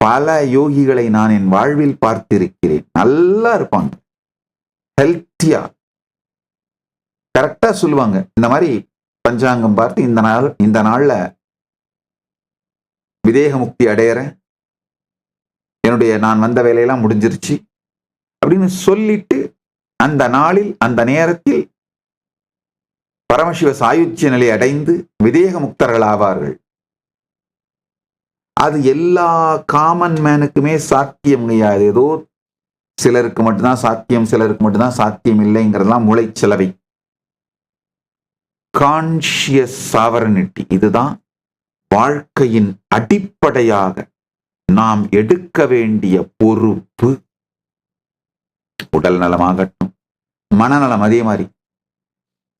பல யோகிகளை நான் என் வாழ்வில் பார்த்திருக்கிறேன். நல்லா இருப்பாங்க, ஹெல்த்தியா, கரெக்டா சொல்லுவாங்க. இந்த மாதிரி பஞ்சாங்கம் பார்த்து இந்த நாள்ல விதேக முக்தி அடையறேன், என்னுடைய நான் வந்த வேலையெல்லாம் முடிஞ்சிருச்சு அப்படின்னு சொல்லிட்டு அந்த நாளில் அந்த நேரத்தில் பரமசிவ சாயுச்சிய நிலை அடைந்து விதேக முக்தர்கள் ஆவார்கள். அது எல்லா காமன் மேனுக்குமே சாத்தியம் கிடையாது. ஏதோ சிலருக்கு மட்டும்தான் சாத்தியம், சிலருக்கு மட்டும்தான் சாத்தியம் இல்லைங்கிறதெல்லாம் மூளைச்சலவை. கான்சியஸ் சாவரனிட்டி, இதுதான் வாழ்க்கையின் அடிப்படையாக நாம் எடுக்க வேண்டிய பொறுப்பு. உடல் நலமாகட்டும், மனநலம் அதே மாதிரி.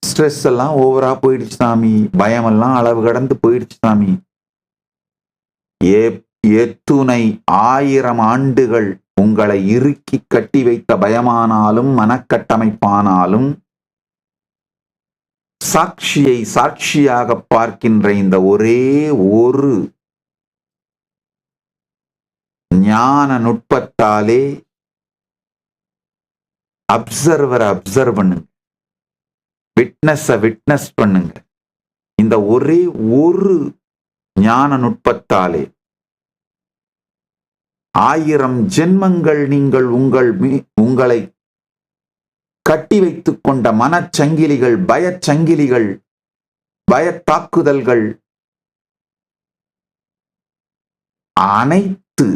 ஸ்ட்ரெஸ் எல்லாம் ஓவரா போயிடுச்சு சாமி, பயம் எல்லாம் அளவு கடந்து போயிடுச்சு சாமி. எத்துணை 1000 ஆண்டுகள் உங்களை இறுக்கி கட்டி வைத்த பயமானாலும் மனக்கட்டமைப்பானாலும் சாட்சியை சாட்சியாக பார்க்கின்ற இந்த ஒரே ஒரு ஞான நுட்பத்தாலே அப்சர்வரை அப்சர்வ் பண்ணுங்க, விட்னஸ் பண்ணுங்க. இந்த ஒரே ஒரு ஞான நுட்பத்தாலே 1000 ஜென்மங்கள் நீங்கள் உங்களை கட்டி வைத்துக் கொண்ட மனச்சங்கிலிகள், பயச்சங்கிலிகள், பயத்தாக்குதல்கள் அனைத்து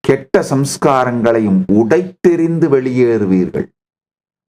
கெட்ட சம்ஸ்காரங்களையும் உடைத்தெறிந்து வெளியேறுவீர்கள்.